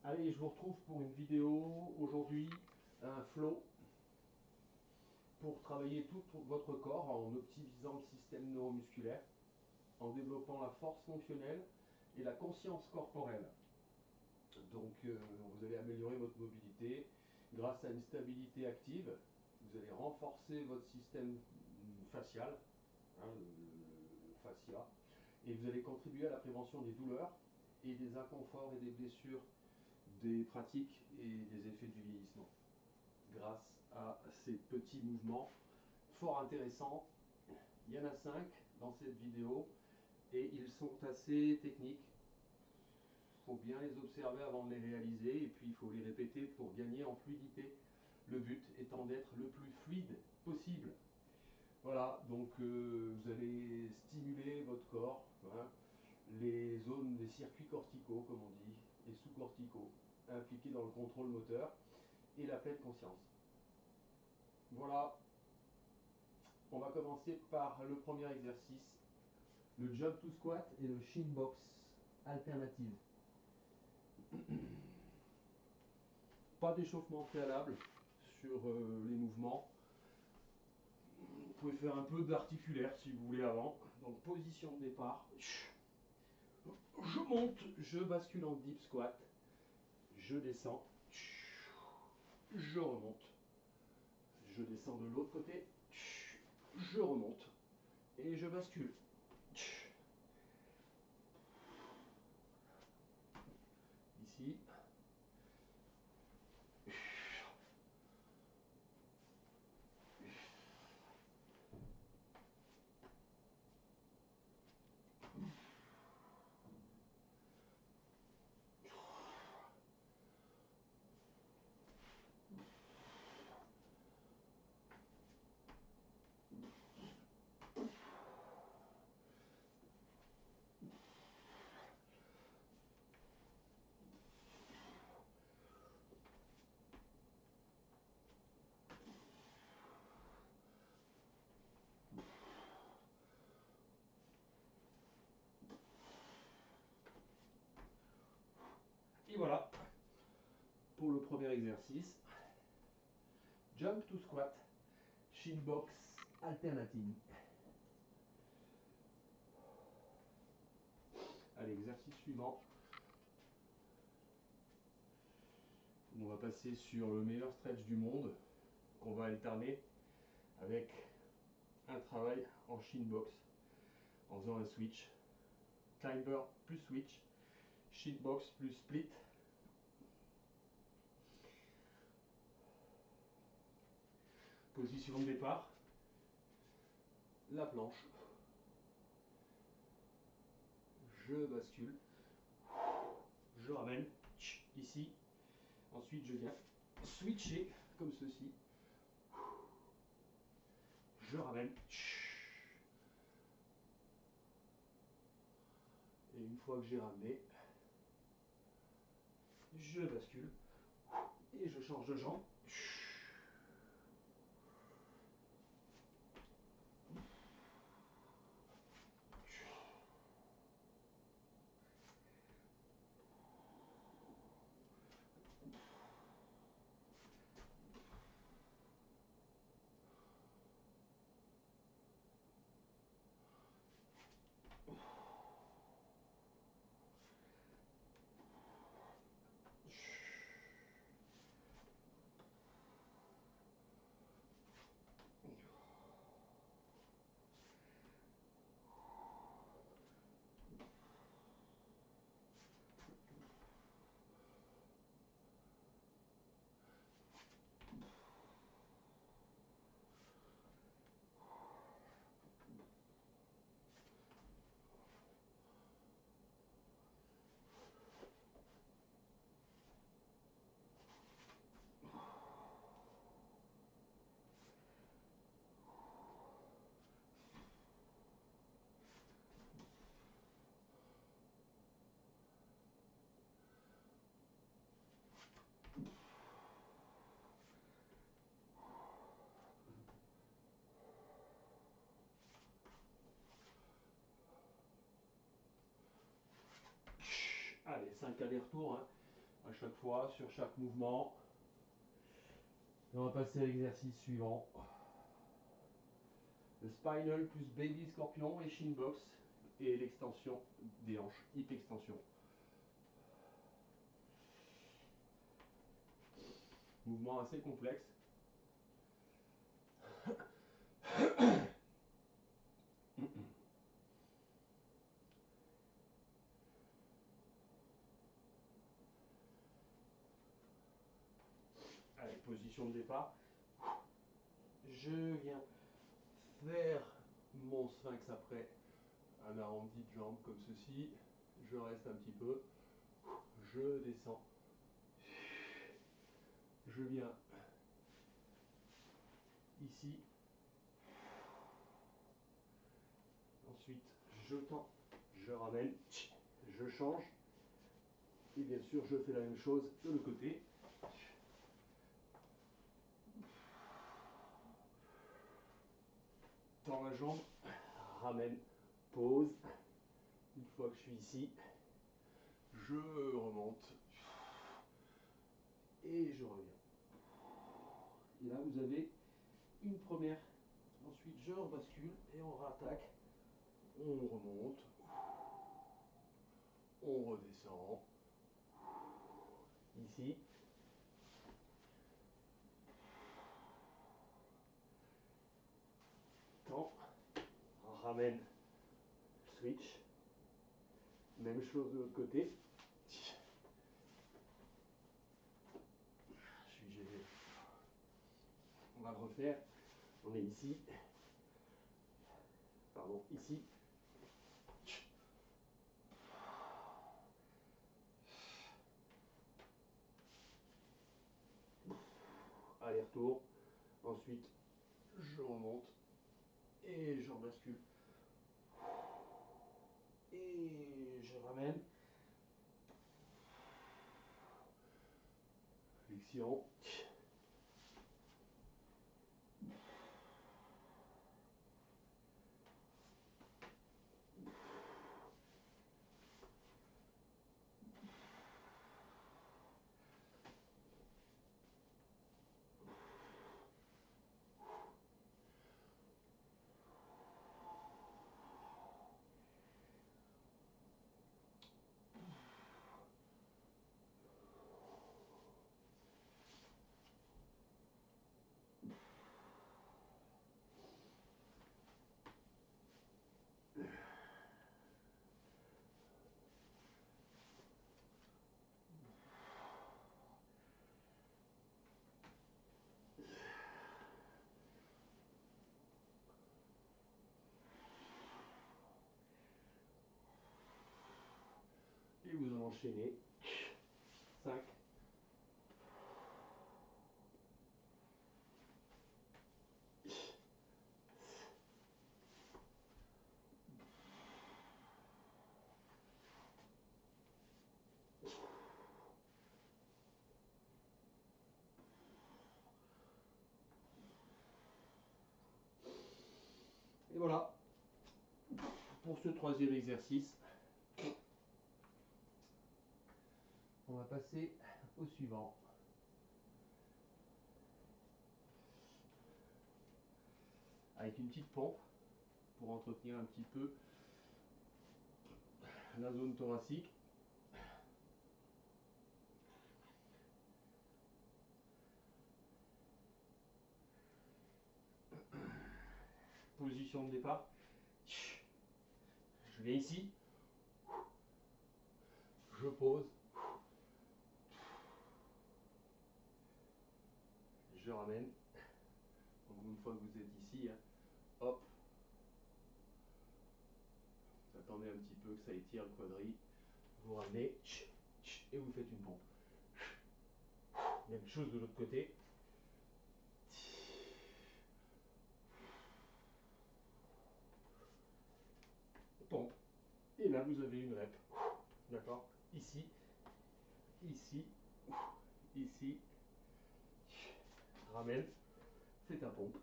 Allez, je vous retrouve pour une vidéo aujourd'hui, un flow pour travailler tout votre corps en optimisant le système neuromusculaire, en développant la force fonctionnelle et la conscience corporelle. Donc vous allez améliorer votre mobilité grâce à une stabilité active. Vous allez renforcer votre système facial, hein, le fascia, et vous allez contribuer à la prévention des douleurs et des inconforts et des blessures des pratiques et des effets du vieillissement grâce à ces petits mouvements fort intéressants. Il y en a 5 dans cette vidéo et ils sont assez techniques. Il faut bien les observer avant de les réaliser et puis il faut les répéter pour gagner en fluidité. Le but étant d'être le plus fluide possible. Voilà, donc vous allez stimuler votre corps, hein, les zones, les circuits corticaux comme on dit, et sous-corticaux, impliqués dans le contrôle moteur et la pleine conscience. Voilà, on va commencer par le premier exercice, le jump to squat et le shin box alternative. Pas d'échauffement préalable sur les mouvements. Vous pouvez faire un peu d'articulaire si vous voulez avant. Donc position de départ. Je monte, je bascule en deep squat. Je descends. Je remonte. Je descends de l'autre côté. Je remonte. Et je bascule. Ici. Et voilà pour le premier exercice. Jump to squat, shin box alternative. Allez, exercice suivant. On va passer sur le meilleur stretch du monde qu'on va alterner avec un travail en shin box en faisant un switch. Climber plus switch, shin box plus split. Position de départ, la planche. Je bascule, je ramène ici. Ensuite, je viens switcher comme ceci. Je ramène. Et une fois que j'ai ramené, je bascule et je change de jambe. Allez, 5 allers-retours, hein, à chaque fois sur chaque mouvement. Et on va passer à l'exercice suivant. Le spinal plus baby scorpion et shin box et l'extension des hanches, hip extension. Mouvement assez complexe. Allez, position de départ. Je viens faire mon sphinx après un arrondi de jambes comme ceci. Je reste un petit peu. Je descends. Je viens ici. Ensuite, je tends, je ramène, je change. Et bien sûr, je fais la même chose de l'autre côté. Tends la jambe, ramène, pause. Une fois que je suis ici, je remonte et je reviens. Et là, vous avez une première. Ensuite, je rebascule et on rattaque. On remonte. On redescend. Ici. Tend. Ramène. Switch. Même chose de l'autre côté. Je suis gêné. On va le refaire. On est ici. Pardon, ici. Aller-retour. Ensuite, je remonte et je rebascule. Et je ramène. Flexion. Et vous en enchaînez 5. Et voilà pour ce troisième exercice. On va passer au suivant. Avec une petite pompe pour entretenir un petit peu la zone thoracique. Position de départ. Je viens ici. Je pose. Je ramène. Donc une fois que vous êtes ici, hein, hop. Vous attendez un petit peu que ça étire le quadri. Vous ramenez. Et vous faites une pompe. Même chose de l'autre côté. Pompe. Et là, vous avez une rep. D'accord? Ici, ici, ici. Ramène. Fais ta pompe.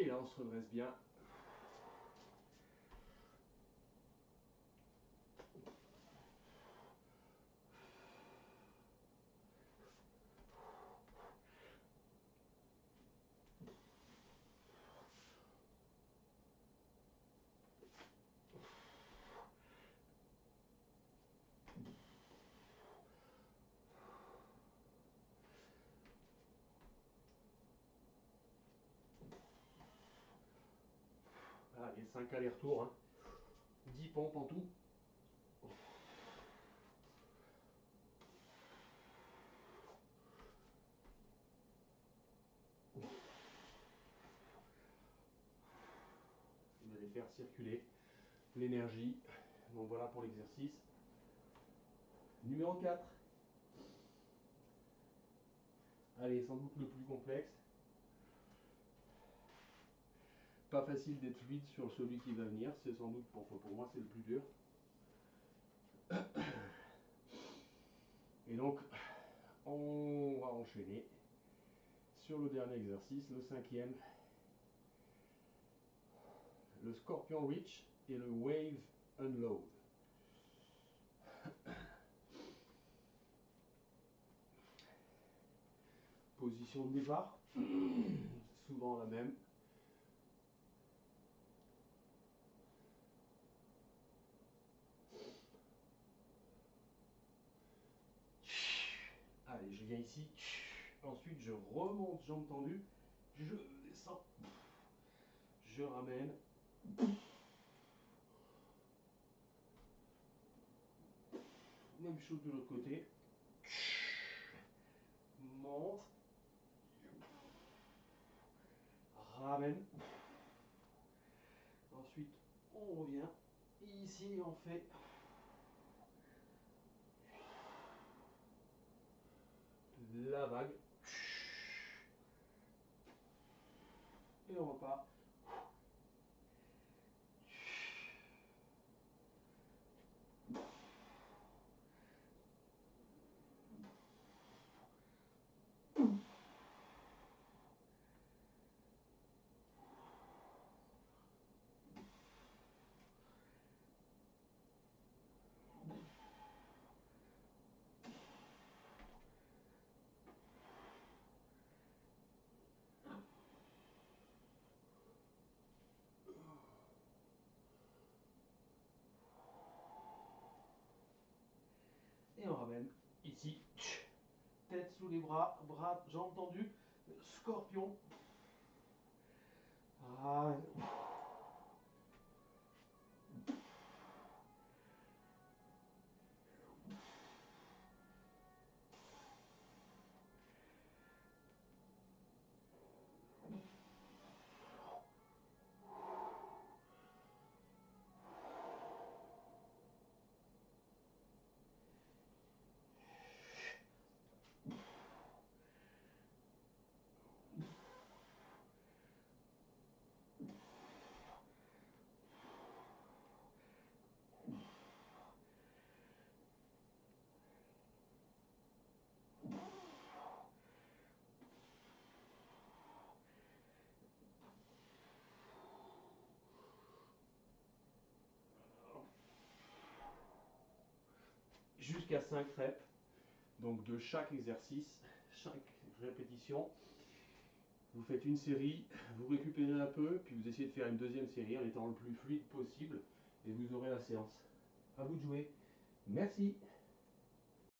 Et là, on se redresse bien. Voilà, il y a 5 allers-retours, hein. 10 pompes en tout. Vous allez faire circuler l'énergie. Donc voilà pour l'exercice. Numéro 4. Allez, sans doute le plus complexe. Pas facile d'être fluide sur celui qui va venir. C'est sans doute, pour moi, c'est le plus dur. Et donc, on va enchaîner sur le dernier exercice, le 5e. Le Scorpion Reach et le Wave Unload. Position de départ, souvent la même. Allez, je viens ici. Ensuite, je remonte, jambes tendues. Je descends. Je ramène. Même chose de l'autre côté. Monte. Ramène. Ensuite, on revient. Ici, on fait la vague. Et on repart. Et on ramène ici. Tête sous les bras, jambes tendues. Scorpion. Ramène. Jusqu'à 5 reps, donc de chaque exercice, chaque répétition. Vous faites une série, vous récupérez un peu, puis vous essayez de faire une deuxième série en étant le plus fluide possible, et vous aurez la séance. À vous de jouer. Merci.